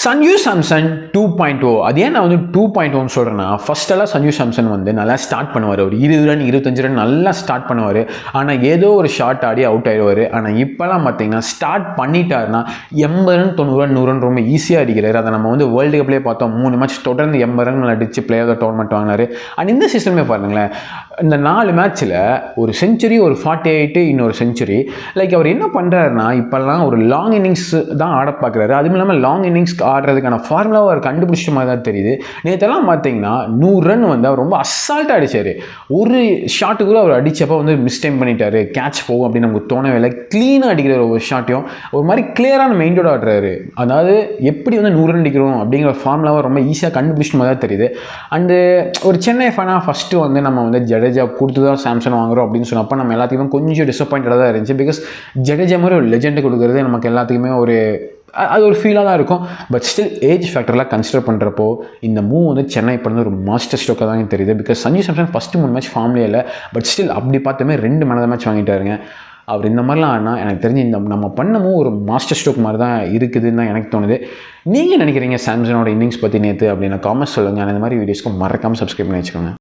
சஞ்சு சாம்சன் 2.0. அது ஏன் நான் வந்து 2.0 சொல்கிறேன்னா, ஃபஸ்ட்டெல்லாம் சஞ்சு சாம்சன் வந்து நல்லா ஸ்டார்ட் பண்ணுவார். ஒரு 20 ரன் 25 ரன் நல்லா ஸ்டார்ட் பண்ணுவார். ஆனால் ஏதோ ஒரு ஷாட் ஆடி அவுட் ஆயிடுவார். ஆனால் இப்போலாம் பார்த்தீங்கன்னா ஸ்டார்ட் பண்ணிட்டாருன்னா 80 ரன் 90 ரன் 100 ரன் ரொம்ப ஈஸியாக அடிக்கிறாரு. அதை நம்ம வந்து வேர்ல்டு கப்லேயே பார்த்தோம். 3 மேட்ச் தொடர்ந்து 80 ரன் அடிச்சு பிளேயர் ஆஃப் த டோர்னமெண்ட் வாங்கினார். அண்ட் இந்த சீசனுமே பாருங்களேன், இந்த 4 மேட்ச்சில் ஒரு செஞ்சுரி, ஒரு 48, இன்னொரு செஞ்சுரி. லைக் அவர் என்ன பண்ணுறாருன்னா, இப்போல்லாம் ஒரு லாங் இன்னிங்ஸ் தான் ஆட பார்க்குறாரு. அதுவும் இல்லாமல் லாங் இன்னிங்ஸ் ஆடுறதுக்கான ஃபார்முலாவை அவர் கண்டுபிடிச்ச மாதிரி தான் தெரியுது. நேற்றெல்லாம் பார்த்தீங்கன்னா 100 ரன் வந்து அவர் ரொம்ப அசால்ட்டாக அடித்தார். ஒரு ஷாட்டு கூட அவர் அடித்தப்போ வந்து மிஸ்டைம் பண்ணிட்டாரு, கேட்ச் போகும் அப்படின்னு நமக்கு தோணவே இல்லை. க்ளீனாக அடிக்கிற ஒரு ஷாட்டையும் ஒரு மாதிரி கிளியரான மெயின்டோட ஆடுறாரு. அதாவது எப்படி வந்து 100 ரன் அடிக்கிறோம் அப்படிங்கிற ஃபார்முலாவை ரொம்ப ஈஸியாக கண்டுபிடிச்ச மாதிரி தான் தெரியுது. அண்டு ஒரு சென்னை ஃபேனாக ஃபஸ்ட்டு வந்து நம்ம வந்து ஜடேஜா கொடுத்து தான் சாம்சன் வாங்குறோம் அப்படின்னு சொன்னப்போ நம்ம எல்லாத்துக்குமே கொஞ்சம் டிசப்பாயிண்டடாக தான் இருந்துச்சு. பிகாஸ் ஜடேஜா மாதிரி ஒரு லெஜெண்டை கொடுக்குறது நமக்கு எல்லாத்துக்குமே அது ஒரு ஃபீலாக தான் இருக்கும். பட் ஸ்டில் ஏஜ் ஃபேக்டர்லாம் கன்சிடர் பண்ணுறப்போ இந்த மூவ் வந்து சென்னை பண்ணது ஒரு மாஸ்டர் ஸ்ட்ரோக்காக தான் தெரியுது. Because Sanju Samson first 3 match ஃபார்ம்லேயே இல்லை. பட் ஸ்டில் அப்படி பார்த்தோமே 2 மேன் ஆஃப் த மேட்ச் வாங்கிட்டாருங்க. அவர் இந்த மாதிரிலாம் ஆனால் எனக்கு தெரிஞ்சு நம்ம பண்ணமும் ஒரு மாஸ்டர் ஸ்ட்ரோக் மாதிரி தான் இருக்குதுன்னு தான் எனக்கு தோணுது. நீங்கள் நினைக்கிறீங்க சாம்சனோட இன்னிங்ஸ் பற்றி நேற்று அப்படின்னு காமெண்ட்ஸ் சொல்லுங்கள். அந்த மாதிரி வீடியோஸ்க்கு மறக்காமல் சப்ஸ்கிரைப் பண்ணி வச்சுக்கோங்க.